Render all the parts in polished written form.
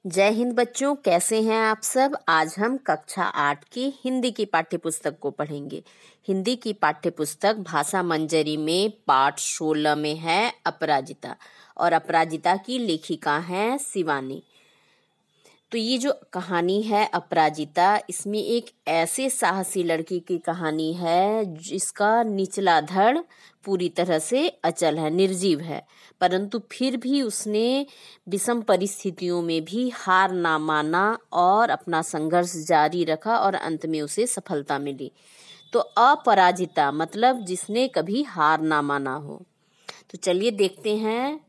जय हिंद बच्चों, कैसे हैं आप सब। आज हम कक्षा 8 की हिंदी की पाठ्य पुस्तक को पढ़ेंगे। हिंदी की पाठ्य पुस्तक भाषा मंजरी में पाठ 16 में है अपराजिता, और अपराजिता की लेखिका है शिवानी। तो ये जो कहानी है अपराजिता, इसमें एक ऐसे साहसी लड़की की कहानी है जिसका निचला धड़ पूरी तरह से अचल है, निर्जीव है, परंतु फिर भी उसने विषम परिस्थितियों में भी हार ना माना और अपना संघर्ष जारी रखा और अंत में उसे सफलता मिली। तो अपराजिता मतलब जिसने कभी हार ना माना हो। तो चलिए देखते हैं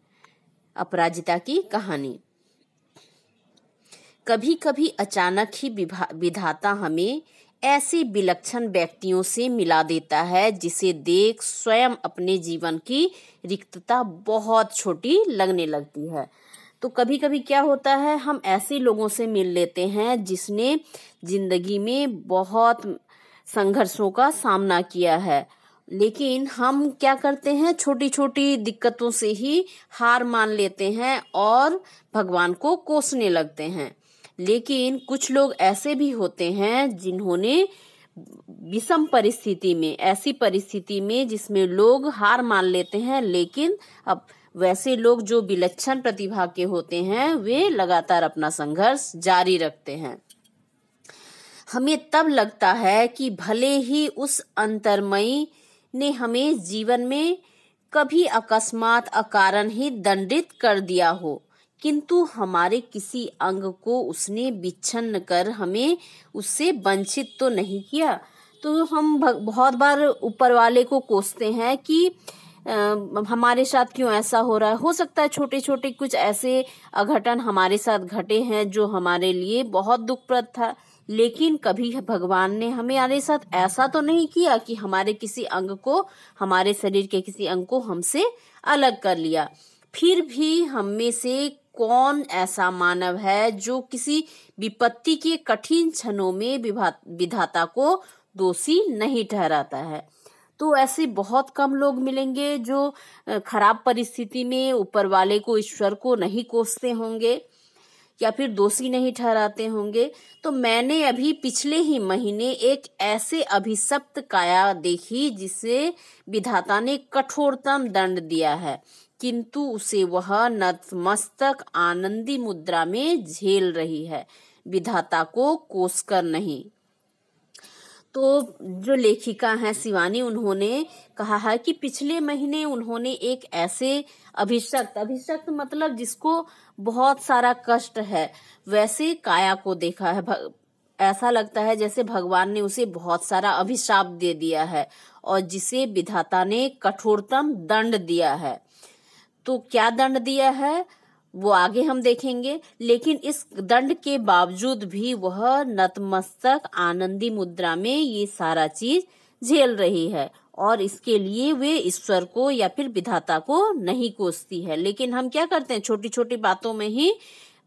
अपराजिता की कहानी। कभी कभी अचानक ही विधाता हमें ऐसे विलक्षण व्यक्तियों से मिला देता है जिसे देख स्वयं अपने जीवन की रिक्तता बहुत छोटी लगने लगती है। तो कभी कभी क्या होता है, हम ऐसे लोगों से मिल लेते हैं जिसने जिंदगी में बहुत संघर्षों का सामना किया है, लेकिन हम क्या करते हैं, छोटी छोटी दिक्कतों से ही हार मान लेते हैं और भगवान को कोसने लगते हैं। लेकिन कुछ लोग ऐसे भी होते हैं जिन्होंने विषम परिस्थिति में, ऐसी परिस्थिति में जिसमें लोग हार मान लेते हैं, लेकिन अब वैसे लोग जो विलक्षण प्रतिभा के होते हैं वे लगातार अपना संघर्ष जारी रखते हैं। हमें तब लगता है कि भले ही उस अंतर्मयी ने हमें जीवन में कभी अकस्मात अकारण ही दंडित कर दिया हो, किंतु हमारे किसी अंग को उसने विच्छिन्न कर हमें उससे वंचित तो नहीं किया। तो हम बहुत बार ऊपर वाले को कोसते हैं कि हमारे साथ क्यों ऐसा हो रहा है। हो सकता है छोटे छोटे कुछ ऐसे अघटन हमारे साथ घटे हैं जो हमारे लिए बहुत दुखप्रद था, लेकिन कभी भगवान ने हमारे साथ ऐसा तो नहीं किया कि हमारे किसी अंग को, हमारे शरीर के किसी अंग को हमसे अलग कर लिया। फिर भी हम में से कौन ऐसा मानव है जो किसी विपत्ति के कठिन क्षणों में विधाता को दोषी नहीं ठहराता है। तो ऐसे बहुत कम लोग मिलेंगे जो खराब परिस्थिति में ऊपर वाले को, ईश्वर को नहीं कोसते होंगे या फिर दोषी नहीं ठहराते होंगे। तो मैंने अभी पिछले ही महीने एक ऐसे अभिशप्त काया देखी जिसे विधाता ने कठोरतम दंड दिया है, किंतु उसे वह नतमस्तक आनंदी मुद्रा में झेल रही है, विधाता को कोसकर नहीं। तो जो लेखिका है शिवानी, उन्होंने कहा है कि पिछले महीने उन्होंने एक ऐसे अभिशक्त मतलब जिसको बहुत सारा कष्ट है, वैसे काया को देखा है। ऐसा लगता है जैसे भगवान ने उसे बहुत सारा अभिशाप दे दिया है और जिसे विधाता ने कठोरतम दंड दिया है। तो क्या दंड दिया है वो आगे हम देखेंगे, लेकिन इस दंड के बावजूद भी वह नतमस्तक आनंदी मुद्रा में ये सारा चीज झेल रही है और इसके लिए वे ईश्वर को या फिर विधाता को नहीं कोसती है। लेकिन हम क्या करते हैं, छोटी छोटी बातों में ही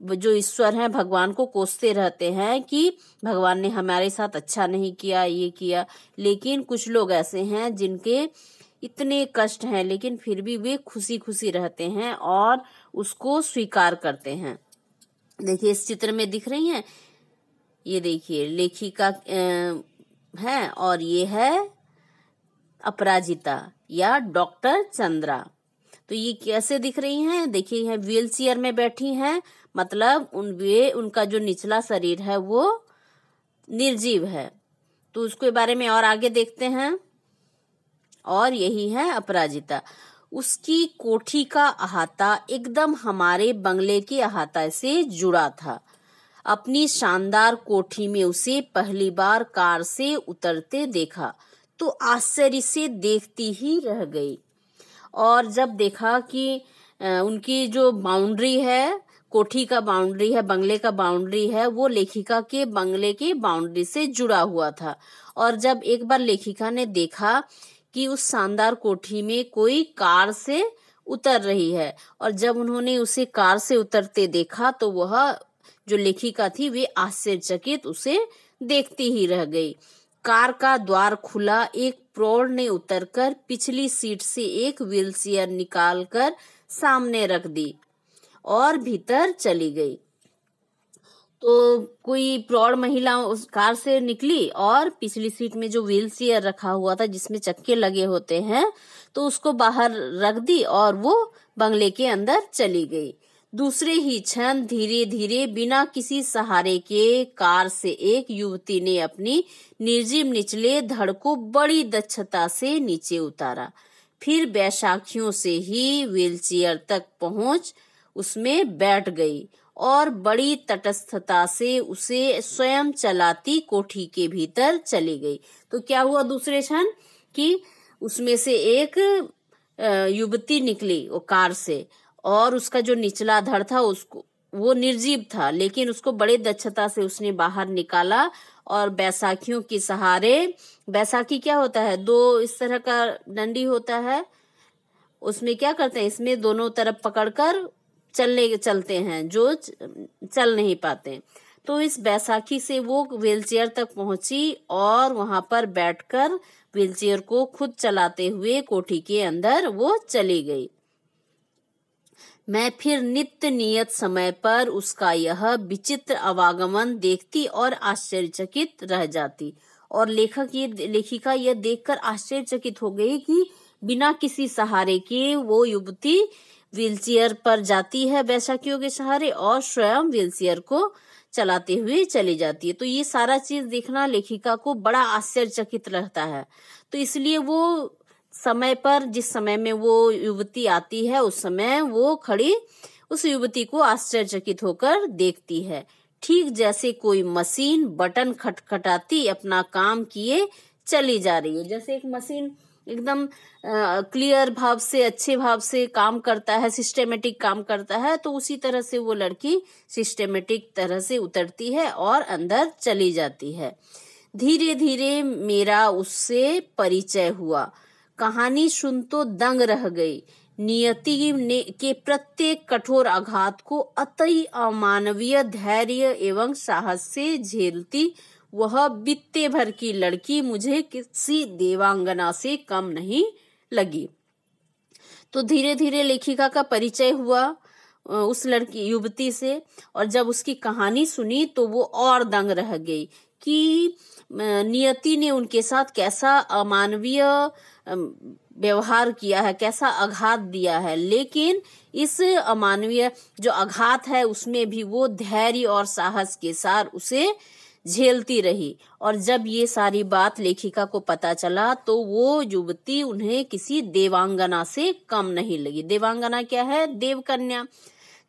जो ईश्वर हैं भगवान को कोसते रहते हैं कि भगवान ने हमारे साथ अच्छा नहीं किया, ये किया। लेकिन कुछ लोग ऐसे हैं जिनके इतने कष्ट हैं लेकिन फिर भी वे खुशी खुशी रहते हैं और उसको स्वीकार करते हैं। देखिए इस चित्र में दिख रही हैं, ये देखिए लेखिका है और ये है अपराजिता या डॉक्टर चंद्रा। तो ये कैसे दिख रही हैं, देखिए यह व्हील चेयर में बैठी हैं, मतलब उनका जो निचला शरीर है वो निर्जीव है। तो उसके बारे में और आगे देखते हैं। और यही है अपराजिता। उसकी कोठी का अहाता एकदम हमारे बंगले के अहाता से जुड़ा था। अपनी शानदार कोठी में उसे पहली बार कार से उतरते देखा तो आश्चर्य से देखती ही रह गई। और जब देखा कि उनकी जो बाउंड्री है, कोठी का बाउंड्री है, बंगले का बाउंड्री है, वो लेखिका के बंगले के बाउंड्री से जुड़ा हुआ था। और जब एक बार लेखिका ने देखा कि उस शानदार कोठी में कोई कार से उतर रही है, और जब उन्होंने उसे कार से उतरते देखा तो वह जो लेखिका थी वे आश्चर्यचकित उसे देखती ही रह गई। कार का द्वार खुला, एक प्रौढ़ ने उतरकर पिछली सीट से एक व्हीलचेयर निकालकर सामने रख दी और भीतर चली गई। तो कोई प्रौढ़ महिला उस कार से निकली और पिछली सीट में जो व्हील चेयर रखा हुआ था जिसमें चक्के लगे होते हैं, तो उसको बाहर रख दी और वो बंगले के अंदर चली गई। दूसरे ही क्षण धीरे धीरे बिना किसी सहारे के कार से एक युवती ने अपनी निर्जीव निचले धड़ को बड़ी दक्षता से नीचे उतारा। फिर बैसाखियों से ही व्हीलचेयर तक पहुंच उसमें बैठ गई और बड़ी तटस्थता से उसे स्वयं चलाती कोठी के भीतर चली गई। तो क्या हुआ दूसरे क्षण कि उसमें से एक युवती निकली वो कार से, और उसका जो निचला धड़ था उसको वो निर्जीव था, लेकिन उसको बड़े दक्षता से उसने बाहर निकाला और बैसाखियों के सहारे, बैसाखी क्या होता है, दो इस तरह का डंडी होता है, उसमें क्या करते हैं, इसमें दोनों तरफ पकड़कर चलते हैं जो चल नहीं पाते। तो इस बैसाखी से वो व्हीलचेयर तक पहुंची और वहां पर बैठकर व्हीलचेयर को खुद चलाते हुए कोठी के अंदर वो चली गई। मैं फिर नित्य नियत समय पर उसका यह विचित्र आवागमन देखती और आश्चर्यचकित रह जाती। और लेखिका यह देखकर आश्चर्यचकित हो गई कि बिना किसी सहारे के वो युवती व्हीलचेयर पर जाती है बैसाखियों के सहारे और स्वयं व्हीलचेयर को चलाते हुए चली जाती है। तो ये सारा चीज देखना लेखिका को बड़ा आश्चर्यचकित रहता है। तो इसलिए वो समय पर, जिस समय में वो युवती आती है उस समय वो खड़ी उस युवती को आश्चर्यचकित होकर देखती है, ठीक जैसे कोई मशीन बटन खटखटाती अपना काम किए चली जा रही है। जैसे एक मशीन एकदम क्लियर भाव से, अच्छे भाव से काम करता है, सिस्टेमेटिक काम करता है, तो उसी तरह से वो लड़की सिस्टेमेटिक तरह से उतरती है और अंदर चली जाती है। धीरे धीरे मेरा उससे परिचय हुआ। कहानी सुन तो दंग रह गई। नियति ने के प्रत्येक कठोर आघात को अति अमानवीय धैर्य एवं साहस से झेलती वह बित्ते भर की लड़की मुझे किसी देवांगना से कम नहीं लगी। तो धीरे धीरे लेखिका का परिचय हुआ उस लड़की युवती से, और जब उसकी कहानी सुनी तो वो और दंग रह गई कि नियति ने उनके साथ कैसा अमानवीय व्यवहार किया है, कैसा आघात दिया है, लेकिन इस अमानवीय जो आघात है उसमें भी वो धैर्य और साहस के साथ उसे झेलती रही। और जब ये सारी बात लेखिका को पता चला तो वो युवती उन्हें किसी देवांगना से कम नहीं लगी। देवांगना क्या है? देवकन्या,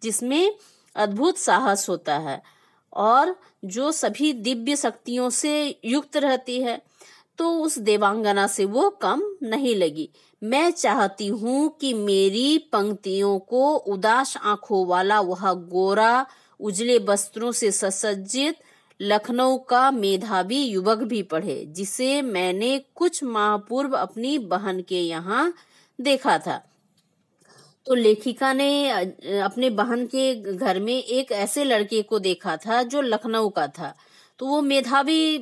जिसमें अद्भुत साहस होता है और जो सभी दिव्य शक्तियों से युक्त रहती है, तो उस देवांगना से वो कम नहीं लगी। मैं चाहती हूँ कि मेरी पंक्तियों को उदास आंखों वाला वह गोरा उजले वस्त्रों से सुसज्जित लखनऊ का मेधावी युवक भी पढ़े, जिसे मैंने कुछ माह पूर्व अपनी बहन के यहाँ देखा था। तो लेखिका ने अपने बहन के घर में एक ऐसे लड़के को देखा था जो लखनऊ का था। तो वो मेधावी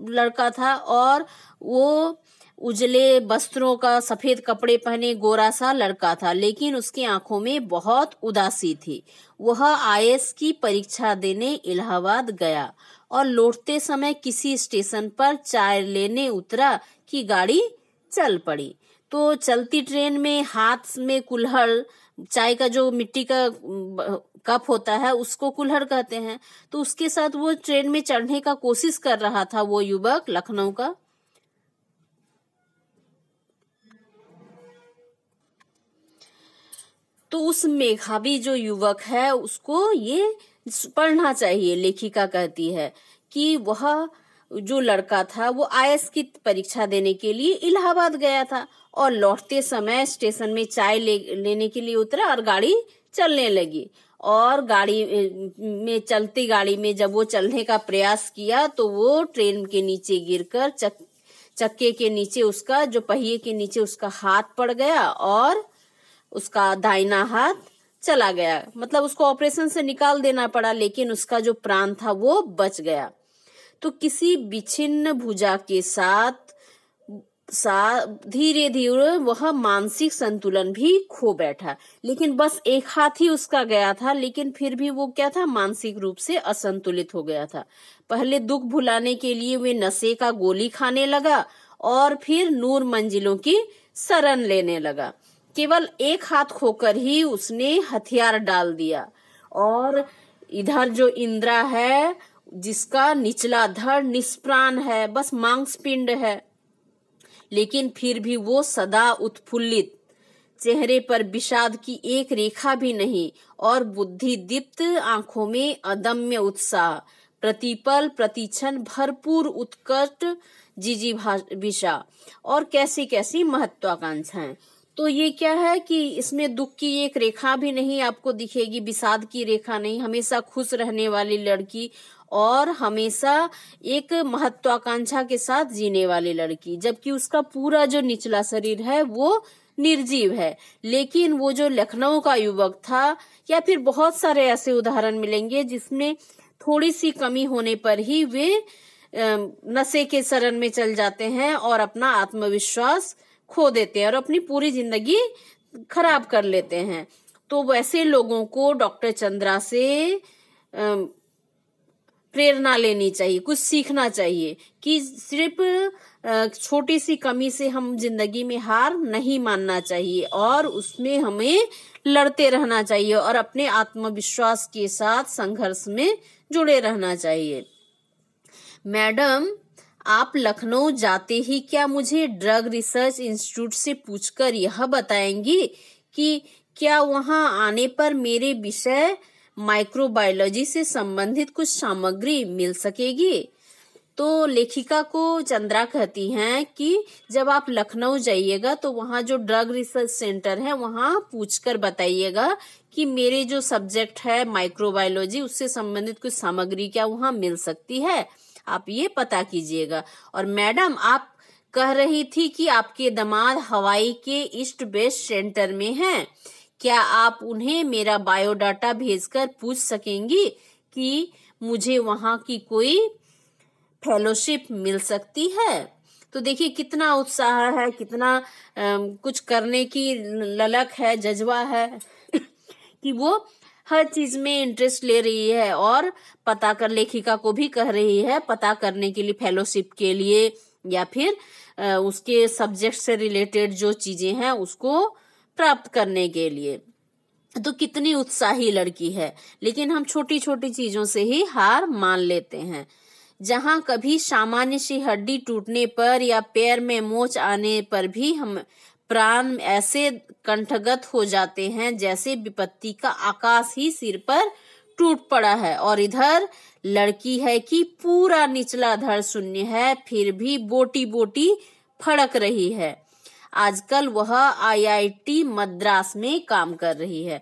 लड़का था और वो उजले वस्त्रों का, सफेद कपड़े पहने गोरा सा लड़का था, लेकिन उसकी आंखों में बहुत उदासी थी। वह आईएएस की परीक्षा देने इलाहाबाद गया और लौटते समय किसी स्टेशन पर चाय लेने उतरा कि गाड़ी चल पड़ी। तो चलती ट्रेन में हाथ में कुल्हड़, चाय का जो मिट्टी का कप होता है उसको कुल्हड़ कहते हैं, तो उसके साथ वो ट्रेन में चढ़ने का कोशिश कर रहा था वो युवक लखनऊ का। तो उस मेधावी जो युवक है उसको ये पढ़ना चाहिए। लेखिका कहती है कि वह जो लड़का था वो आईएएस की परीक्षा देने के लिए इलाहाबाद गया था और लौटते समय स्टेशन में चाय लेने के लिए उतरा और गाड़ी चलने लगी। और गाड़ी में जब वो चलने का प्रयास किया तो वो ट्रेन के नीचे गिरकर चक्के के नीचे, उसका जो पहिए के नीचे उसका हाथ पड़ गया और उसका दाहिना हाथ चला गया। मतलब उसको ऑपरेशन से निकाल देना पड़ा, लेकिन उसका जो प्राण था वो बच गया। तो किसी विच्छिन्न भुजा के साथ धीरे धीरे वह मानसिक संतुलन भी खो बैठा। लेकिन बस एक हाथ ही उसका गया था, लेकिन फिर भी वो क्या था, मानसिक रूप से असंतुलित हो गया था। पहले दुख भुलाने के लिए वे नशे का गोली खाने लगा और फिर नूर मंजिलों की शरण लेने लगा। केवल एक हाथ खोकर ही उसने हथियार डाल दिया। और इधर जो इंद्रा है, जिसका निचला धड़ निष्प्राण है, बस मांसपिंड है, लेकिन फिर भी वो सदा उत्फुल्लित, चेहरे पर विषाद की एक रेखा भी नहीं और बुद्धि दीप्त आंखों में अदम्य उत्साह, प्रतिपल प्रतिक्षण भरपूर उत्कट जिजीविषा और कैसी कैसी महत्वाकांक्षाएं। तो ये क्या है कि इसमें दुख की एक रेखा भी नहीं आपको दिखेगी, विषाद की रेखा नहीं, हमेशा खुश रहने वाली लड़की और हमेशा एक महत्वाकांक्षा के साथ जीने वाली लड़की, जबकि उसका पूरा जो निचला शरीर है वो निर्जीव है। लेकिन वो जो लखनऊ का युवक था, या फिर बहुत सारे ऐसे उदाहरण मिलेंगे जिसमें थोड़ी सी कमी होने पर ही वे नशे के शरण में चल जाते हैं और अपना आत्मविश्वास खो देते हैं और अपनी पूरी जिंदगी खराब कर लेते हैं। तो वैसे लोगों को डॉक्टर चंद्रा से प्रेरणा लेनी चाहिए, कुछ सीखना चाहिए कि सिर्फ छोटी सी कमी से हम जिंदगी में हार नहीं मानना चाहिए और उसमें हमें लड़ते रहना चाहिए और अपने आत्मविश्वास के साथ संघर्ष में जुड़े रहना चाहिए। मैडम, आप लखनऊ जाते ही क्या मुझे ड्रग रिसर्च इंस्टीट्यूट से पूछकर यह बताएंगी कि क्या वहां आने पर मेरे विषय माइक्रोबायोलॉजी से संबंधित कुछ सामग्री मिल सकेगी? तो लेखिका को चंद्रा कहती हैं कि जब आप लखनऊ जाइएगा तो वहाँ जो ड्रग रिसर्च सेंटर है वहाँ पूछकर बताइएगा कि मेरे जो सब्जेक्ट है माइक्रोबायोलॉजी उससे संबंधित कुछ सामग्री क्या वहाँ मिल सकती है, आप ये पता कीजिएगा। और मैडम, आप कह रही थी कि आपके दामाद हवाई के ईस्ट वेस्ट सेंटर में हैं, क्या आप उन्हें मेरा बायोडाटा भेजकर पूछ सकेंगी कि मुझे वहां की कोई फेलोशिप मिल सकती है? तो देखिए कितना उत्साह है, कितना कुछ करने की ललक है, जज्बा है कि वो हर चीज में इंटरेस्ट ले रही है और पता कर, लेखिका को भी कह रही है पता करने के लिए, फेलोशिप के लिए या फिर उसके सब्जेक्ट से रिलेटेड जो चीजें हैं उसको प्राप्त करने के लिए। तो कितनी उत्साही लड़की है, लेकिन हम छोटी छोटी चीजों से ही हार मान लेते हैं। जहां कभी सामान्य सी हड्डी टूटने पर या पैर में मोच आने पर भी हम प्राण ऐसे कंठगत हो जाते हैं जैसे विपत्ति का आकाश ही सिर पर टूट पड़ा है। और इधर लड़की है कि पूरा निचला धड़ शून्य है, फिर भी बोटी बोटी फड़क रही है। आजकल वह IIT मद्रास में काम कर रही है।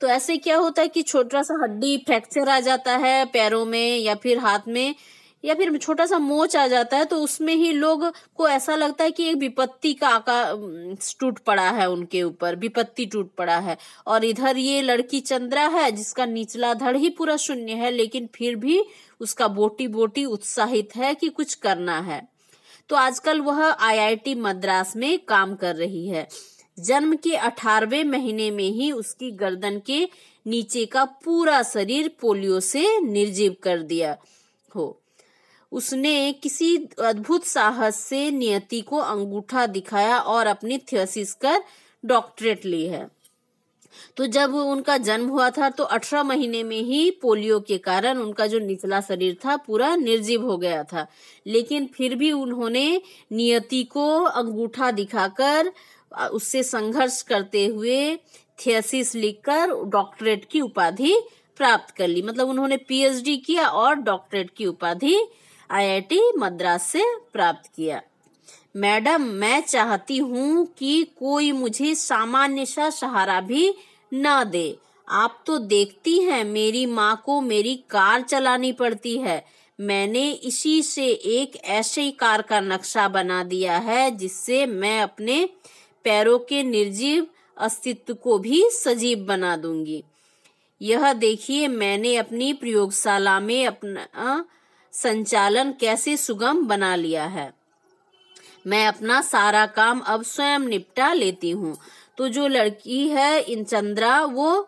तो ऐसे क्या होता है कि छोटा सा हड्डी फ्रैक्चर आ जाता है पैरों में या फिर हाथ में, या फिर छोटा सा मोच आ जाता है, तो उसमें ही लोग को ऐसा लगता है कि एक विपत्ति का आकाश टूट पड़ा है, उनके ऊपर विपत्ति टूट पड़ा है। और इधर ये लड़की चंद्रा है जिसका निचला धड़ ही पूरा शून्य है, लेकिन फिर भी उसका बोटी बोटी उत्साहित है कि कुछ करना है। तो आजकल वह IIT मद्रास में काम कर रही है। जन्म के 18वें महीने में ही उसकी गर्दन के नीचे का पूरा शरीर पोलियो से निर्जीव कर दिया हो। उसने किसी अद्भुत साहस से नियति को अंगूठा दिखाया और अपनी थीसिस कर डॉक्टरेट ली है। तो जब उनका जन्म हुआ था तो 18 महीने में ही पोलियो के कारण उनका जो निचला शरीर था पूरा निर्जीव हो गया था, लेकिन फिर भी उन्होंने नियति को अंगूठा दिखाकर उससे संघर्ष करते हुए थीसिस लिखकर डॉक्टरेट की उपाधि प्राप्त कर ली। मतलब उन्होंने PhD किया और डॉक्टरेट की उपाधि IIT मद्रास से प्राप्त किया। मैडम, मैं चाहती हूँ कि कोई मुझे सामान्य सा सहारा भी ना दे। आप तो देखती हैं मेरी माँ को मेरी कार चलानी पड़ती है। मैंने इसी से एक ऐसे कार का नक्शा बना दिया है जिससे मैं अपने पैरों के निर्जीव अस्तित्व को भी सजीव बना दूंगी। यह देखिए, मैंने अपनी प्रयोगशाला में अपना संचालन कैसे सुगम बना लिया है। मैं अपना सारा काम अब स्वयं निपटा लेती हूँ। तो जो लड़की है इन चंद्रा वो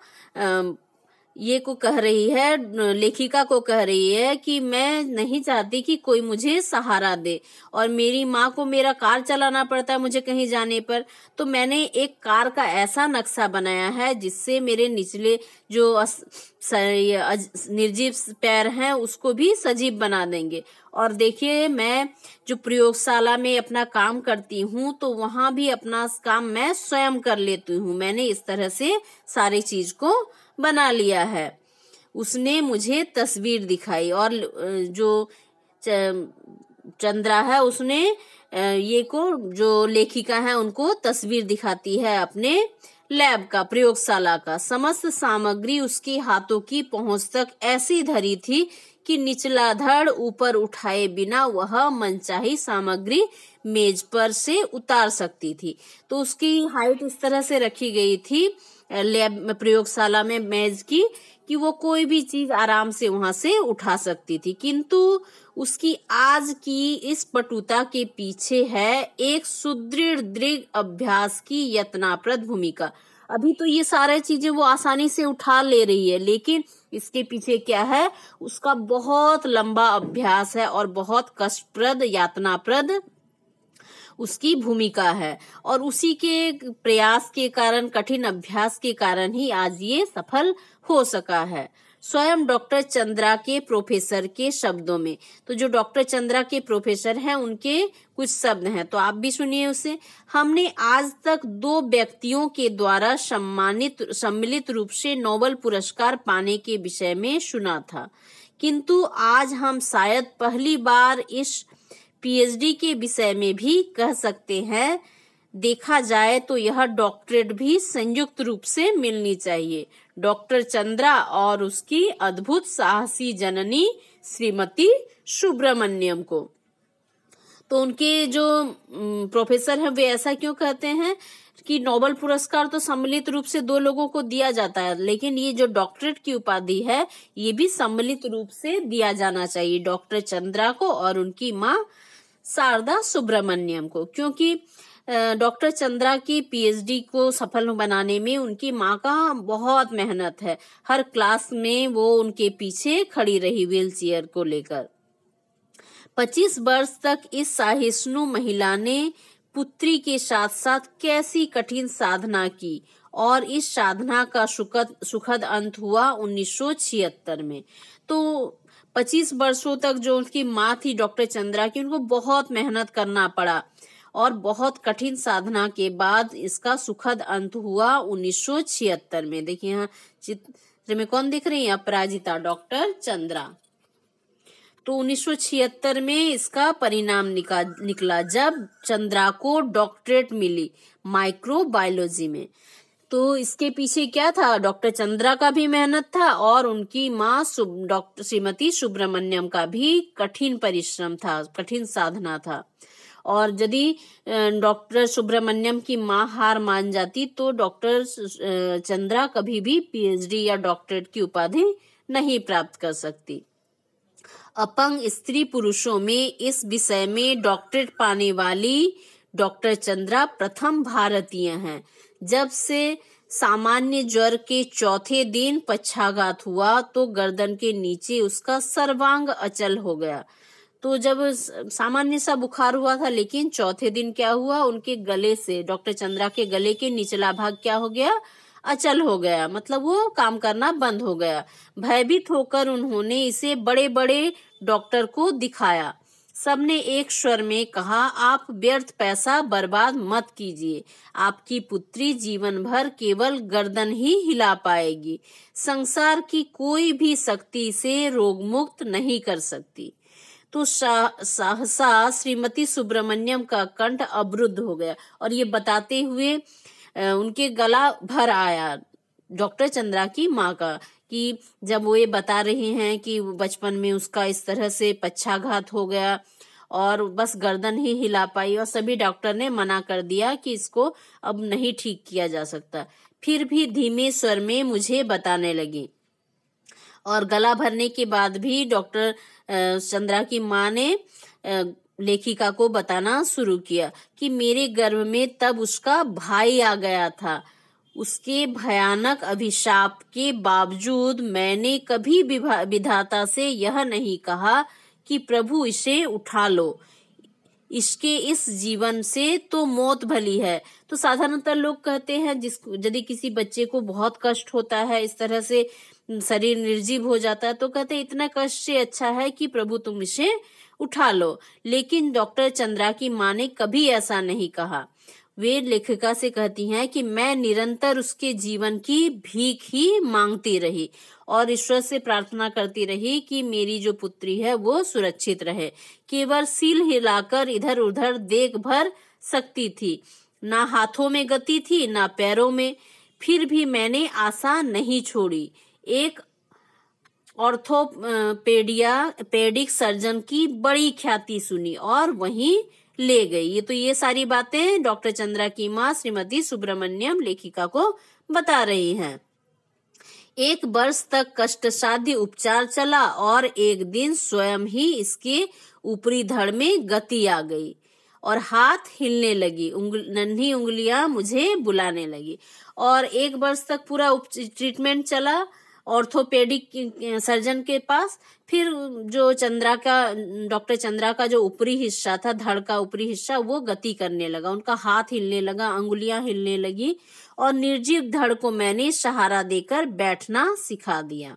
ये को कह रही है, लेखिका को कह रही है कि मैं नहीं चाहती कि कोई मुझे सहारा दे और मेरी माँ को मेरा कार चलाना पड़ता है मुझे कहीं जाने पर। तो मैंने एक कार का ऐसा नक्शा बनाया है जिससे मेरे निचले जो निर्जीव पैर हैं उसको भी सजीव बना देंगे। और देखिए मैं जो प्रयोगशाला में अपना काम करती हूँ तो वहां भी अपना काम मैं स्वयं कर लेती हूँ। मैंने इस तरह से सारी चीज को बना लिया है। उसने मुझे तस्वीर दिखाई और जो चंद्रा है उसने ये को जो लेखिका है उनको तस्वीर दिखाती है अपने लैब का, प्रयोगशाला का। समस्त सामग्री उसके हाथों की पहुंच तक ऐसी धरी थी कि निचला धड़ ऊपर उठाए बिना वह मनचाही सामग्री मेज पर से उतार सकती थी। तो उसकी हाइट इस तरह से रखी गई थी लैब में, प्रयोगशाला में मेज की, कि वो कोई भी चीज आराम से वहां से उठा सकती थी। किंतु उसकी आज की इस पटुता के पीछे है एक सुदृढ़ दृढ़ अभ्यास की यत्नाप्रद भूमिका। अभी तो ये सारे चीजें वो आसानी से उठा ले रही है, लेकिन इसके पीछे क्या है, उसका बहुत लंबा अभ्यास है और बहुत कष्टप्रद यातनाप्रद उसकी भूमिका है। और उसी के प्रयास के कारण, कठिन अभ्यास के कारण ही आज ये सफल हो सका है। स्वयं डॉक्टर चंद्रा के प्रोफेसर के शब्दों में, तो जो डॉक्टर चंद्रा के प्रोफेसर हैं उनके कुछ शब्द हैं, तो आप भी सुनिए उसे। हमने आज तक 2 व्यक्तियों के द्वारा सम्मिलित रूप से नोबेल पुरस्कार पाने के विषय में सुना था, किंतु आज हम शायद पहली बार इस पीएचडी के विषय में भी कह सकते हैं। देखा जाए तो यह डॉक्टरेट भी संयुक्त रूप से मिलनी चाहिए डॉक्टर चंद्रा और उसकी अद्भुत साहसी जननी श्रीमती सुब्रमण्यम को। तो उनके जो प्रोफेसर हैं वे ऐसा क्यों कहते हैं कि नोबेल पुरस्कार तो सम्मिलित रूप से 2 लोगों को दिया जाता है, लेकिन ये जो डॉक्टरेट की उपाधि है ये भी सम्मिलित रूप से दिया जाना चाहिए डॉक्टर चंद्रा को और उनकी माँ शारदा सुब्रमण्यम को, क्योंकि डॉक्टर चंद्रा की पीएचडी को सफल बनाने में उनकी माँ का बहुत मेहनत है। हर क्लास में वो उनके पीछे खड़ी रही व्हीलचेयर को लेकर। 25 वर्ष तक इस सहिष्णु महिला ने पुत्री के साथ साथ कैसी कठिन साधना की और इस साधना का सुखद अंत हुआ 1976 में। तो 25 वर्षों तक जो उनकी माँ थी डॉक्टर चंद्रा की, उनको बहुत मेहनत करना पड़ा और बहुत कठिन साधना के बाद इसका सुखद अंत हुआ 1976 में। देखिए यहाँ चित्र में कौन दिख रही है, अपराजिता डॉक्टर चंद्रा। तो 1976 में इसका परिणाम निकला जब चंद्रा को डॉक्टरेट मिली माइक्रोबायोलॉजी में। तो इसके पीछे क्या था, डॉक्टर चंद्रा का भी मेहनत था और उनकी माँ डॉक्टर श्रीमती सुब्रमण्यम का भी कठिन परिश्रम था, कठिन साधना था। और यदि डॉक्टर सुब्रमण्यम की माँ हार मान जाती तो डॉक्टर चंद्रा कभी भी पीएचडी या डॉक्टरेट की उपाधि नहीं प्राप्त कर सकती। अपंग स्त्री पुरुषों में इस विषय में डॉक्टरेट पाने वाली डॉक्टर चंद्रा प्रथम भारतीय हैं। जब से सामान्य ज्वर के चौथे दिन पक्षाघात हुआ तो गर्दन के नीचे उसका सर्वांग अचल हो गया। तो जब सामान्य सा बुखार हुआ था, लेकिन चौथे दिन क्या हुआ, उनके गले से, डॉक्टर चंद्रा के गले के निचला भाग क्या हो गया, अचल हो गया, मतलब वो काम करना बंद हो गया। भयभीत होकर उन्होंने इसे बड़े बड़े डॉक्टर को दिखाया। सबने एक स्वर में कहा, आप व्यर्थ पैसा बर्बाद मत कीजिए, आपकी पुत्री जीवन भर केवल गर्दन ही हिला पाएगी, संसार की कोई भी शक्ति इसे रोग मुक्त नहीं कर सकती। तो सहसा श्रीमती सुब्रमण्यम का कंठ अवरुद्ध हो गया और ये बताते हुए उनके गला भर आया डॉक्टर चंद्रा की माँ का, कि जब वो ये बता रही हैं कि बचपन में उसका इस तरह से पक्षाघात हो गया और बस गर्दन ही हिला पाई और सभी डॉक्टर ने मना कर दिया कि इसको अब नहीं ठीक किया जा सकता। फिर भी धीमे स्वर में मुझे बताने लगी और गला भरने के बाद भी डॉक्टर चंद्रा की माँ ने लेखिका को बताना शुरू किया कि मेरे गर्भ में तब उसका भाई आ गया था। उसके भयानक अभिशाप के बावजूद मैंने कभी विधाता से यह नहीं कहा कि प्रभु इसे उठा लो, इसके इस जीवन से तो मौत भली है। तो साधारणतः लोग कहते हैं यदि किसी बच्चे को बहुत कष्ट होता है, इस तरह से शरीर निर्जीव हो जाता है, तो कहते हैं इतना कष्ट से अच्छा है कि प्रभु तुम इसे उठा लो। लेकिन डॉक्टर चंद्रा की माँ ने कभी ऐसा नहीं कहा। वे लेखिका से कहती हैं कि मैं निरंतर उसके जीवन की भीख ही मांगती रही और ईश्वर से प्रार्थना करती रही कि मेरी जो पुत्री है वो सुरक्षित रहे। केवल सिर हिलाकर इधर उधर देख भर सकती थी, ना हाथों में गति थी ना पैरों में। फिर भी मैंने आशा नहीं छोड़ी। एक ऑर्थोपेडिक सर्जन की बड़ी ख्याति सुनी और वहीं ले गई। ये सारी बातें डॉक्टर चंद्रा की माँ श्रीमती सुब्रमण्यम लेखिका को बता रही हैं। 1 वर्ष तक कष्टसाध्य उपचार चला और एक दिन स्वयं ही इसके ऊपरी धड़ में गति आ गई और हाथ हिलने लगी, नन्ही उंगलियां मुझे बुलाने लगी। और 1 वर्ष तक पूरा ट्रीटमेंट चला ऑर्थोपेडिक सर्जन के पास। फिर जो डॉक्टर चंद्रा का जो ऊपरी हिस्सा था, धड़ का ऊपरी हिस्सा, वो गति करने लगा, उनका हाथ हिलने लगा, अंगुलियां हिलने लगी और निर्जीव धड़ को मैंने सहारा देकर बैठना सिखा दिया।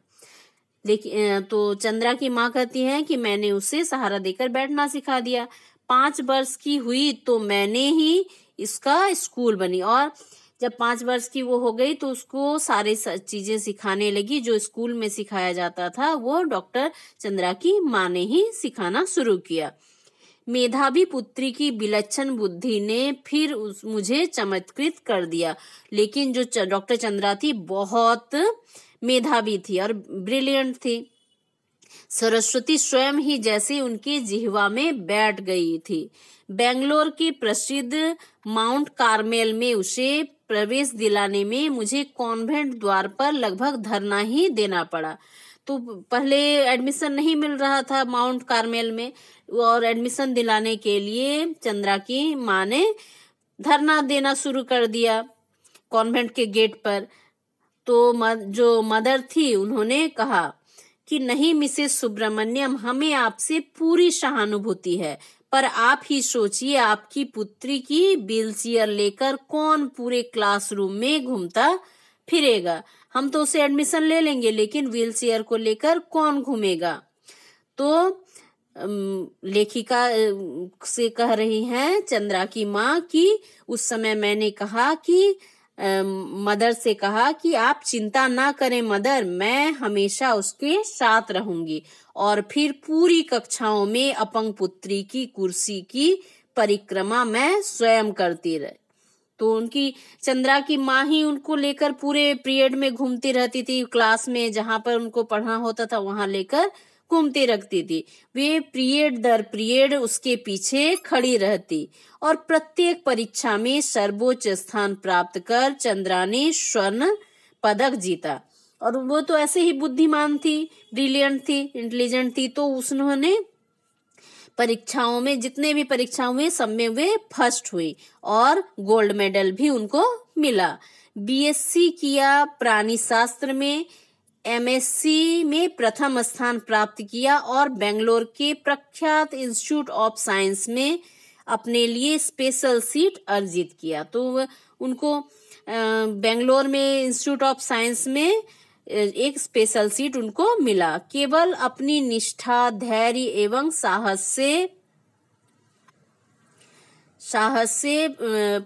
लेकिन तो चंद्रा की माँ कहती हैं कि मैंने उसे सहारा देकर बैठना सिखा दिया। 5 वर्ष की हुई तो मैंने ही इसका स्कूल बनी और जब 5 वर्ष की वो हो गई तो उसको सारे चीजें सिखाने लगी। जो स्कूल में सिखाया जाता था वो डॉक्टर चंद्रा की माँ ने ही सिखाना शुरू किया। मेधावी पुत्री की विलक्षण बुद्धि ने फिर मुझे चमत्कृत कर दिया। लेकिन जो डॉक्टर चंद्रा थी बहुत मेधावी थी और ब्रिलियंट थी। सरस्वती स्वयं ही जैसे उनके जिह्वा में बैठ गई थी। बेंगलोर के प्रसिद्ध माउंट कार्मेल में उसे प्रवेश दिलाने में मुझे कॉन्वेंट द्वार पर लगभग धरना ही देना पड़ा। तो पहले एडमिशन नहीं मिल रहा था माउंट कार्मेल में, और एडमिशन दिलाने के लिए चंद्रा की माँ ने धरना देना शुरू कर दिया कॉन्वेंट के गेट पर। तो जो मदर थी उन्होंने कहा कि नहीं मिसेस सुब्रमण्यम, हमें आपसे पूरी सहानुभूति है, पर आप ही सोचिए आपकी पुत्री की व्हीलचेयर लेकर कौन पूरे क्लासरूम में घूमता फिरेगा। हम तो उसे एडमिशन ले लेंगे लेकिन व्हीलचेयर को लेकर कौन घूमेगा। तो लेखिका से कह रही हैं चंद्रा की माँ कि उस समय मैंने कहा कि मदर से कहा कि आप चिंता ना करें मदर, मैं हमेशा उसके साथ रहूंगी। और फिर पूरी कक्षाओं में अपंग पुत्री की कुर्सी की परिक्रमा मैं स्वयं करती रही। तो उनकी चंद्रा की माँ ही उनको लेकर पूरे पीरियड में घूमती रहती थी, क्लास में जहां पर उनको पढ़ना होता था वहां लेकर घूमती रखती थी। वे पीरियड दर पीरियड उसके पीछे खड़ी रहती और प्रत्येक परीक्षा में सर्वोच्च स्थान प्राप्त कर चंद्रा ने स्वर्ण पदक जीता। और वो तो ऐसे ही बुद्धिमान थी, ब्रिलियंट थी, इंटेलिजेंट थी, तो उसने परीक्षाओं में जितने भी परीक्षाओं में सब में वे फर्स्ट हुई और गोल्ड मेडल भी उनको मिला। बीएससी किया प्राणी शास्त्र में, एमएससी में प्रथम स्थान प्राप्त किया और बेंगलोर के प्रख्यात इंस्टीट्यूट ऑफ साइंस में अपने लिए स्पेशल सीट अर्जित किया। तो उनको बेंगलोर में इंस्टीट्यूट ऑफ साइंस में एक स्पेशल सीट उनको मिला। केवल अपनी निष्ठा, धैर्य एवं साहस से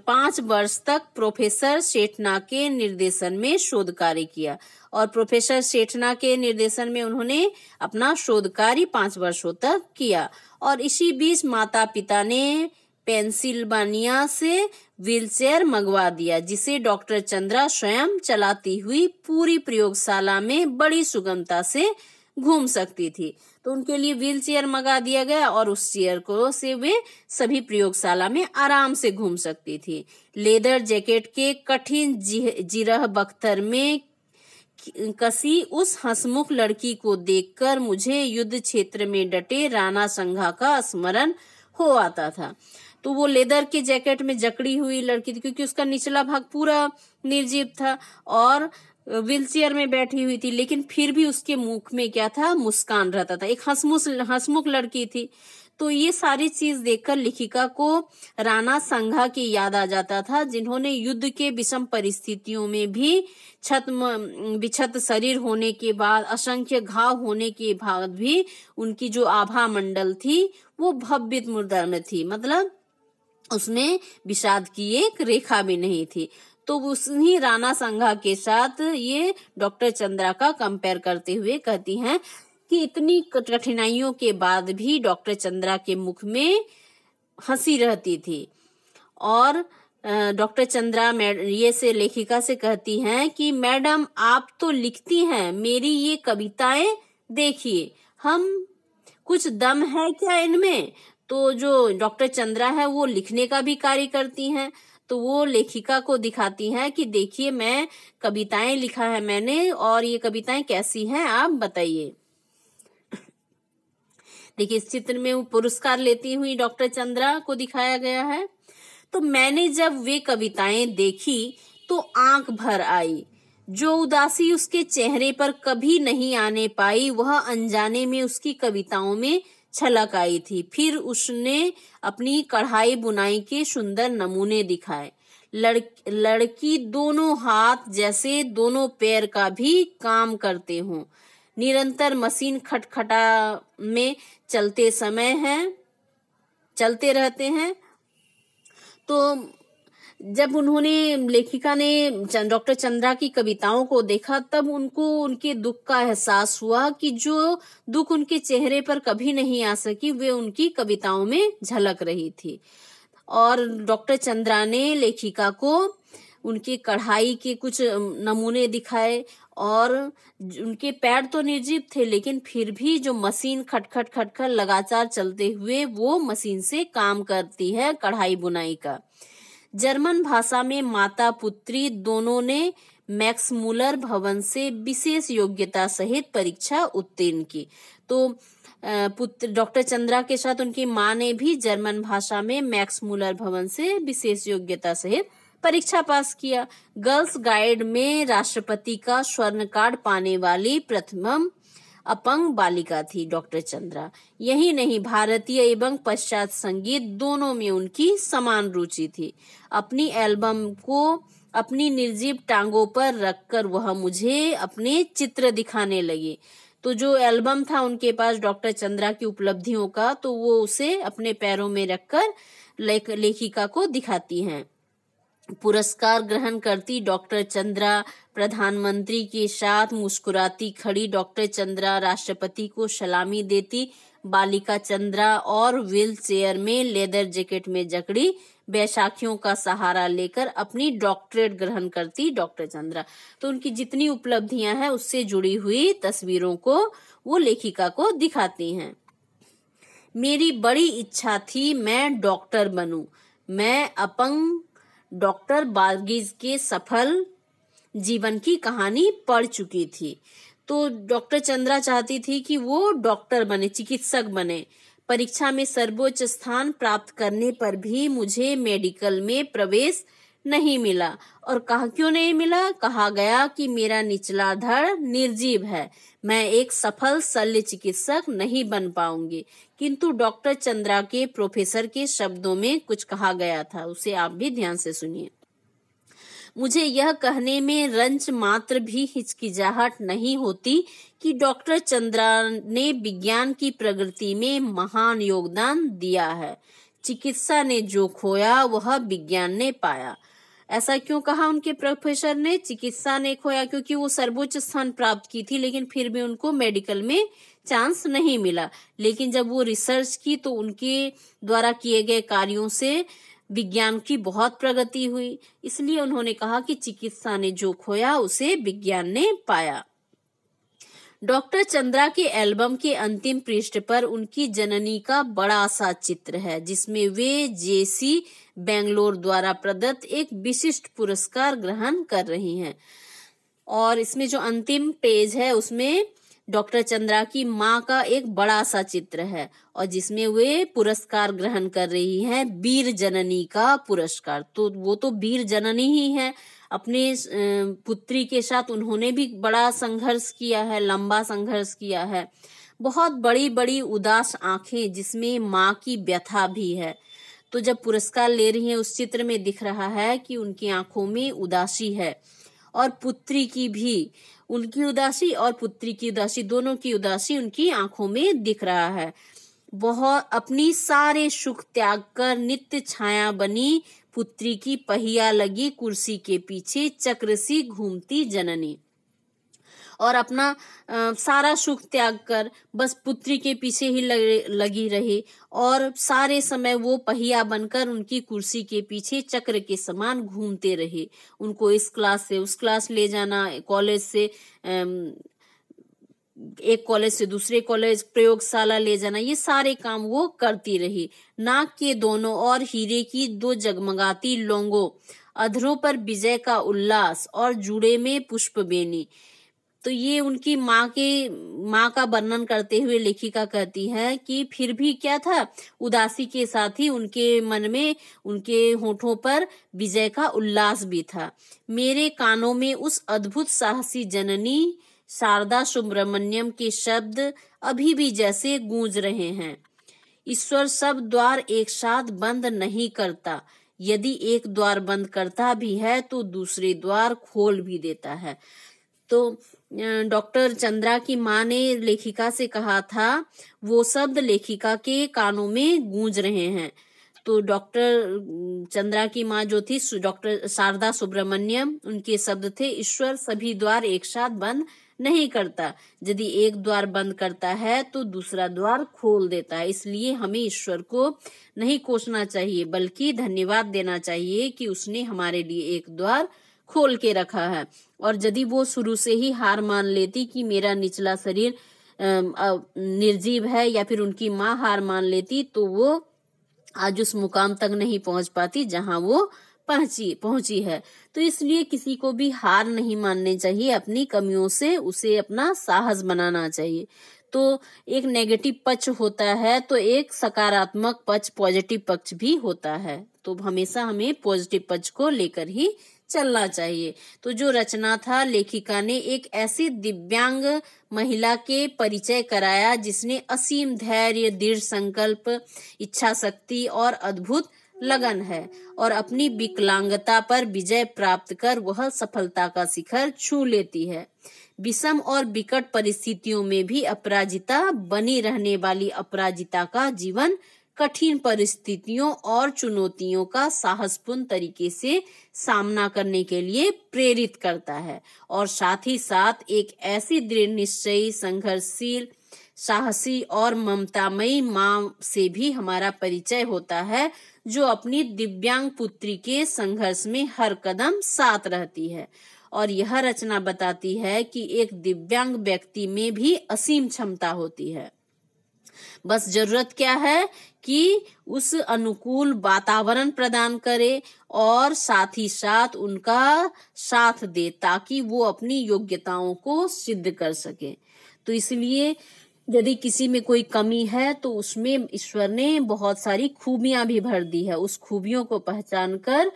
5 वर्ष तक प्रोफेसर सेठना के निर्देशन में शोध कार्य किया और प्रोफेसर सेठना के निर्देशन में उन्होंने अपना शोध कार्य 5 वर्षों तक किया। और इसी बीच माता पिता ने पेंसिल्वानिया से व्हीलचेयर मंगवा दिया, जिसे डॉक्टर चंद्रा स्वयं चलाती हुई पूरी प्रयोगशाला में बड़ी सुगमता से घूम सकती थी। तो उनके लिए व्हीलचेयर मंगा दिया गया और उस चेयर को से वे सभी प्रयोगशाला में आराम से घूम सकती थी। लेदर जैकेट के कठिन जिरह बख्तर में कसी उस हंसमुख लड़की को देखकर मुझे युद्ध क्षेत्र में डटे राणा संघा का स्मरण हो आता था। तो वो लेदर के जैकेट में जकड़ी हुई लड़की थी, क्योंकि उसका निचला भाग पूरा निर्जीव था और व्हील चेयर में बैठी हुई थी, लेकिन फिर भी उसके मुख में क्या था, मुस्कान रहता था। एक हंसमुख लड़की थी। तो ये सारी चीज देखकर लेखिका को राणा संघा की याद आ जाता था, जिन्होंने युद्ध के विषम परिस्थितियों में भी विक्षत शरीर होने के बाद, असंख्य घाव होने के बाद भी उनकी जो आभा मंडल थी वो भव्य मुद्रा में थी, मतलब उसमें विषाद की एक रेखा भी नहीं थी। तो उसी राणा संघा के साथ ये डॉक्टर चंद्रा का कंपेयर करते हुए कहती हैं कि इतनी कठिनाइयों के बाद भी डॉक्टर चंद्रा के मुख में हंसी रहती थी। और डॉक्टर चंद्रा ये से लेखिका से कहती हैं कि मैडम आप तो लिखती हैं, मेरी ये कविताएं देखिए, हम कुछ दम है क्या इनमें। तो जो डॉक्टर चंद्रा है वो लिखने का भी कार्य करती हैं। तो वो लेखिका को दिखाती हैं कि देखिए मैं कविताएं लिखा है मैंने, और ये कविताएं कैसी हैं आप बताइए। देखिए इस चित्र में वो पुरस्कार लेती हुई डॉक्टर चंद्रा को दिखाया गया है। तो मैंने जब वे कविताएं देखी तो आंख भर आई। जो उदासी उसके चेहरे पर कभी नहीं आने पाई, वह अनजाने में उसकी कविताओं में छलक आई थी। फिर उसने अपनी कढ़ाई बुनाई के सुंदर नमूने दिखाए। लड़की दोनों हाथ जैसे दोनों पैर का भी काम करते हों। निरंतर मशीन खटखटा में चलते रहते हैं। तो जब लेखिका ने डॉक्टर चंद्रा की कविताओं को देखा, तब उनको उनके दुख का एहसास हुआ कि जो दुख उनके चेहरे पर कभी नहीं आ सकी, वे उनकी कविताओं में झलक रही थी। और डॉक्टर चंद्रा ने लेखिका को उनकी कढ़ाई के कुछ नमूने दिखाए, और उनके पैर तो निर्जीव थे, लेकिन फिर भी जो मशीन खटखट लगातार चलते हुए वो मशीन से काम करती है कढ़ाई बुनाई का। जर्मन भाषा में माता पुत्री दोनों ने मैक्स मूलर भवन से विशेष योग्यता सहित परीक्षा उत्तीर्ण की। तो डॉक्टर चंद्रा के साथ उनकी माँ ने भी जर्मन भाषा में मैक्स मूलर भवन से विशेष योग्यता सहित परीक्षा पास किया। गर्ल्स गाइड में राष्ट्रपति का स्वर्ण कार्ड पाने वाली प्रथम अपंग बालिका थी डॉक्टर चंद्रा। यही नहीं, भारतीय एवं पश्चात संगीत दोनों में उनकी समान रुचि थी। अपनी एल्बम को अपनी निर्जीव टांगों पर रखकर वह मुझे अपने चित्र दिखाने लगी। तो जो एल्बम था उनके पास डॉक्टर चंद्रा की उपलब्धियों का, तो वो उसे अपने पैरों में रखकर लेखिका को दिखाती हैं। पुरस्कार ग्रहण करती डॉक्टर चंद्रा, प्रधानमंत्री के साथ मुस्कुराती खड़ी डॉक्टर चंद्रा, राष्ट्रपति को सलामी देती बालिका चंद्रा, और व्हील चेयर में लेदर जैकेट में जकड़ी बैसाखियों का सहारा लेकर अपनी डॉक्टरेट ग्रहण करती डॉक्टर चंद्रा। तो उनकी जितनी उपलब्धियां हैं उससे जुड़ी हुई तस्वीरों को वो लेखिका को दिखाती हैं। मेरी बड़ी इच्छा थी मैं डॉक्टर बनूं। मैं अपंग डॉक्टर बार्गिज के सफल जीवन की कहानी पढ़ चुकी थी। तो डॉक्टर चंद्रा चाहती थी कि वो डॉक्टर बने, चिकित्सक बने। परीक्षा में सर्वोच्च स्थान प्राप्त करने पर भी मुझे मेडिकल में प्रवेश नहीं मिला। और क्यों नहीं मिला? कहा गया कि मेरा निचला धड़ निर्जीव है, मैं एक सफल शल्य चिकित्सक नहीं बन पाऊंगी। किंतु डॉक्टर चंद्रा के प्रोफेसर के शब्दों में कुछ कहा गया था, उसे आप भी ध्यान से सुनिए। मुझे यह कहने में रंच मात्र भी हिचकिचाहट नहीं होती कि डॉक्टर चंद्रा ने विज्ञान की प्रगति में महान योगदान दिया है। चिकित्सा ने जो खोया वह विज्ञान ने पाया। ऐसा क्यों कहा उनके प्रोफेसर ने? चिकित्सा ने खोया क्योंकि वो सर्वोच्च स्थान प्राप्त की थी, लेकिन फिर भी उनको मेडिकल में चांस नहीं मिला। लेकिन जब वो रिसर्च की तो उनके द्वारा किए गए कार्यों से विज्ञान की बहुत प्रगति हुई। इसलिए उन्होंने कहा कि चिकित्सा ने जो खोया उसे विज्ञान ने पाया। डॉक्टर चंद्रा के एल्बम के अंतिम पृष्ठ पर उनकी जननी का बड़ा सा चित्र है, जिसमें वे जेसी बेंगलोर द्वारा प्रदत्त एक विशिष्ट पुरस्कार ग्रहण कर रही हैं। और इसमें जो अंतिम पेज है उसमें डॉक्टर चंद्रा की माँ का एक बड़ा सा चित्र है और जिसमें वे पुरस्कार ग्रहण कर रही हैं, वीर जननी का पुरस्कार। तो वो तो वीर जननी ही है। अपने पुत्री के साथ उन्होंने भी बड़ा संघर्ष किया है, लंबा संघर्ष किया है। बहुत बड़ी बड़ी उदास आंखें जिसमें माँ की व्यथा भी है। तो जब पुरस्कार ले रही हैं उस चित्र में दिख रहा है कि उनकी आंखों में उदासी है और पुत्री की भी, उनकी उदासी और पुत्री की उदासी, दोनों की उदासी उनकी आंखों में दिख रहा है। बहुत अपनी सारे सुख त्याग कर नित्य छाया बनी पुत्री की पहिया लगी कुर्सी के पीछे चक्र सी घूमती जननी, और अपना सारा सुख त्याग कर बस पुत्री के पीछे ही लगी रही और सारे समय वो पहिया बनकर उनकी कुर्सी के पीछे चक्र के समान घूमते रहे। उनको इस क्लास से उस क्लास ले जाना, कॉलेज से एक कॉलेज से दूसरे कॉलेज, प्रयोगशाला ले जाना, ये सारे काम वो करती रही। नाक के दोनों ओर हीरे की दो जगमगाती लौंगों, अधरों पर विजय का उल्लास और जूड़े में पुष्प बेनी। तो ये उनकी माँ का वर्णन करते हुए लेखिका कहती है कि फिर भी क्या था, उदासी के साथ ही उनके मन में, उनके होठों पर विजय का उल्लास भी था। मेरे कानों में उस अद्भुत साहसी जननी शारदा सुब्रमण्यम के शब्द अभी भी जैसे गूंज रहे हैं। ईश्वर सब द्वार एक साथ बंद नहीं करता, यदि एक द्वार बंद करता भी है तो दूसरे द्वार खोल भी देता है। तो डॉक्टर चंद्रा की माँ ने लेखिका से कहा था, वो शब्द लेखिका के कानों में गूंज रहे हैं। तो डॉक्टर चंद्रा की माँ जो थी डॉक्टर शारदा सुब्रमण्यम, उनके शब्द थे, ईश्वर सभी द्वार एक साथ बंद नहीं करता, यदि एक द्वार बंद करता है तो दूसरा द्वार खोल देता है। इसलिए हमें ईश्वर को नहीं कोसना चाहिए बल्कि धन्यवाद देना चाहिए कि उसने हमारे लिए एक द्वार खोल के रखा है। और यदि वो शुरू से ही हार मान लेती कि मेरा निचला शरीर निर्जीव है, या फिर उनकी माँ हार मान लेती, तो वो आज उस मुकाम तक नहीं पहुंच पाती जहां वो पहुंची है। तो इसलिए किसी को भी हार नहीं माननी चाहिए, अपनी कमियों से उसे अपना साहस बनाना चाहिए। तो एक नेगेटिव पक्ष होता है तो एक सकारात्मक पक्ष, पॉजिटिव पक्ष भी होता है। तो हमेशा हमें पॉजिटिव पक्ष को लेकर ही चलना चाहिए। तो जो रचना था, लेखिका ने एक ऐसी दिव्यांग महिला के परिचय कराया जिसने असीम धैर्य, दृढ़ संकल्प, इच्छा शक्ति और अद्भुत लगन है, और अपनी विकलांगता पर विजय प्राप्त कर वह सफलता का शिखर छू लेती है। विषम और विकट परिस्थितियों में भी अपराजिता बनी रहने वाली अपराजिता का जीवन कठिन परिस्थितियों और चुनौतियों का साहसपूर्ण तरीके से सामना करने के लिए प्रेरित करता है, और साथ ही साथ एक ऐसी दृढ़ निश्चयी, संघर्षशील, साहसी और ममतामयी माँ से भी हमारा परिचय होता है, जो अपनी दिव्यांग पुत्री के संघर्ष में हर कदम साथ रहती है। और यह रचना बताती है कि एक दिव्यांग व्यक्ति में भी असीम क्षमता होती है। बस जरूरत क्या है कि उस अनुकूल वातावरण प्रदान करे और साथ ही साथ उनका साथ दे, ताकि वो अपनी योग्यताओं को सिद्ध कर सके। तो इसलिए यदि किसी में कोई कमी है तो उसमें ईश्वर ने बहुत सारी खूबियां भी भर दी है। उस खूबियों को पहचान कर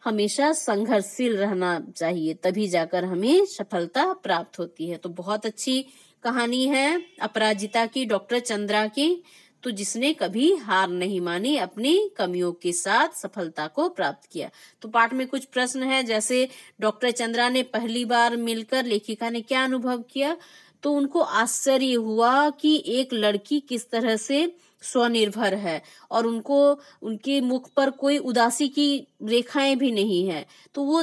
हमेशा संघर्षशील रहना चाहिए, तभी जाकर हमें सफलता प्राप्त होती है। तो बहुत अच्छी कहानी है अपराजिता की, डॉक्टर चंद्रा की, तो जिसने कभी हार नहीं मानी, अपनी कमियों के साथ सफलता को प्राप्त किया। तो पाठ में कुछ प्रश्न है, जैसे डॉक्टर चंद्रा ने पहली बार मिलकर लेखिका ने क्या अनुभव किया। तो उनको आश्चर्य हुआ कि एक लड़की किस तरह से स्वनिर्भर है और उनको उनके मुख पर कोई उदासी की रेखाएं भी नहीं है। तो वो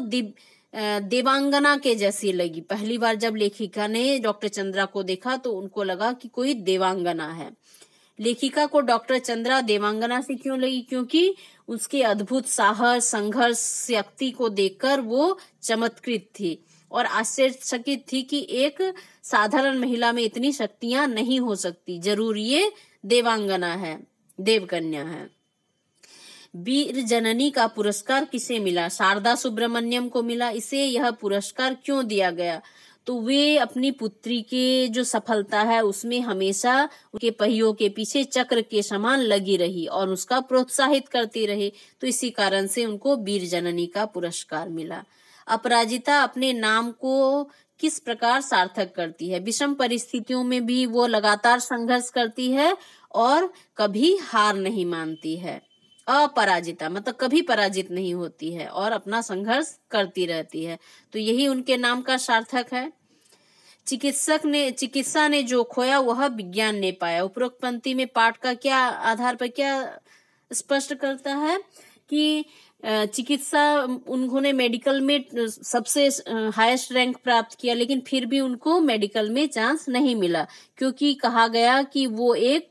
देवांगना के जैसी लगी। पहली बार जब लेखिका ने डॉक्टर चंद्रा को देखा तो उनको लगा कि कोई देवांगना है। लेखिका को डॉक्टर चंद्रा देवांगना से क्यों लगी? क्योंकि उसके अद्भुत साहस, संघर्ष, शक्ति को देखकर वो चमत्कृत थी और आश्चर्यचकित थी कि एक साधारण महिला में इतनी शक्तियां नहीं हो सकती, जरूर ये देवांगना है, देवकन्या है। वीर जननी का पुरस्कार किसे मिला? शारदा सुब्रमण्यम को मिला। इसे यह पुरस्कार क्यों दिया गया? तो वे अपनी पुत्री के जो सफलता है उसमें हमेशा उनके पहियों के पीछे चक्र के समान लगी रही और उसका प्रोत्साहित करती रही। तो इसी कारण से उनको वीर जननी का पुरस्कार मिला। अपराजिता अपने नाम को किस प्रकार सार्थक करती है? विषम परिस्थितियों में भी वो लगातार संघर्ष करती है और कभी हार नहीं मानती है। अपराजिता मतलब कभी पराजित नहीं होती है और अपना संघर्ष करती रहती है। तो यही उनके नाम का सार्थक है। चिकित्सा ने जो खोया वह विज्ञान ने पाया। उपरोक्त पंक्ति में पाठ का क्या आधार पर क्या स्पष्ट करता है कि चिकित्सा उन्होंने मेडिकल में सबसे हाईएस्ट रैंक प्राप्त किया, लेकिन फिर भी उनको मेडिकल में चांस नहीं मिला, क्योंकि कहा गया कि वो एक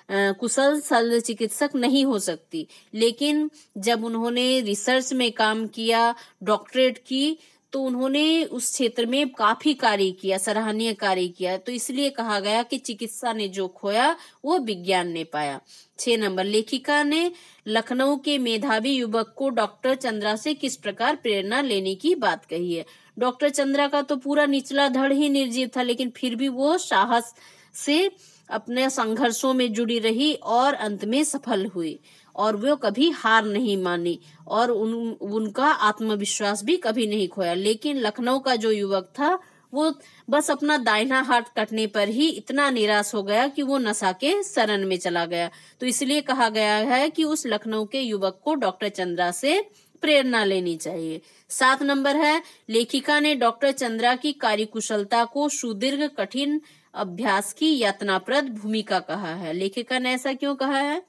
कुशल शल्य चिकित्सक नहीं हो सकती। लेकिन जब उन्होंने रिसर्च में काम किया, डॉक्टरेट की, तो उन्होंने उस क्षेत्र में काफी कार्य किया, सराहनीय कार्य किया। तो इसलिए कहा गया कि चिकित्सा ने जो खोया वो विज्ञान ने पाया। 6 नंबर, लेखिका ने लखनऊ के मेधावी युवक को डॉक्टर चंद्रा से किस प्रकार प्रेरणा लेने की बात कही है? डॉक्टर चंद्रा का तो पूरा निचला धड़ ही निर्जीव था, लेकिन फिर भी वो साहस से अपने संघर्षों में जुड़ी रही और अंत में सफल हुई और वो कभी हार नहीं मानी और उनका आत्मविश्वास भी कभी नहीं खोया। लेकिन लखनऊ का जो युवक था वो बस अपना दाहिना हाथ कटने पर ही इतना निराश हो गया कि वो नशा के शरण में चला गया। तो इसलिए कहा गया है कि उस लखनऊ के युवक को डॉक्टर चंद्रा से प्रेरणा लेनी चाहिए। 7 नंबर है, लेखिका ने डॉक्टर चंद्रा की कार्यकुशलता को सुदीर्घ कठिन अभ्यास की यातनाप्रद भूमिका कहा है। लेखिका ने ऐसा क्यों कहा है?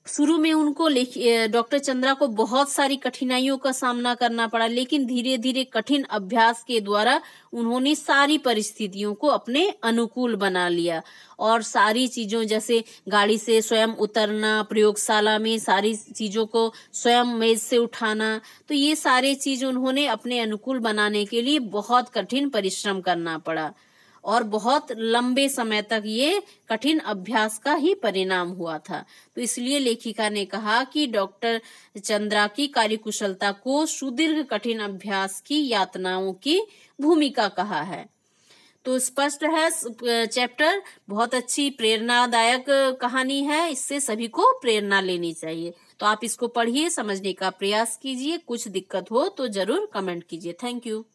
शुरू में उनको डॉक्टर चंद्रा को बहुत सारी कठिनाइयों का सामना करना पड़ा, लेकिन धीरे धीरे कठिन अभ्यास के द्वारा उन्होंने सारी परिस्थितियों को अपने अनुकूल बना लिया और सारी चीजों जैसे गाड़ी से स्वयं उतरना, प्रयोगशाला में सारी चीजों को स्वयं मेज से उठाना, तो ये सारे चीज उन्होंने अपने अनुकूल बनाने के लिए बहुत कठिन परिश्रम करना पड़ा और बहुत लंबे समय तक ये कठिन अभ्यास का ही परिणाम हुआ था। तो इसलिए लेखिका ने कहा कि डॉक्टर चंद्रा की कार्यकुशलता को सुदीर्घ कठिन अभ्यास की यातनाओं की भूमिका कहा है। तो स्पष्ट है, चैप्टर बहुत अच्छी प्रेरणादायक कहानी है, इससे सभी को प्रेरणा लेनी चाहिए। तो आप इसको पढ़िए, समझने का प्रयास कीजिए। कुछ दिक्कत हो तो जरूर कमेंट कीजिए। Thank you.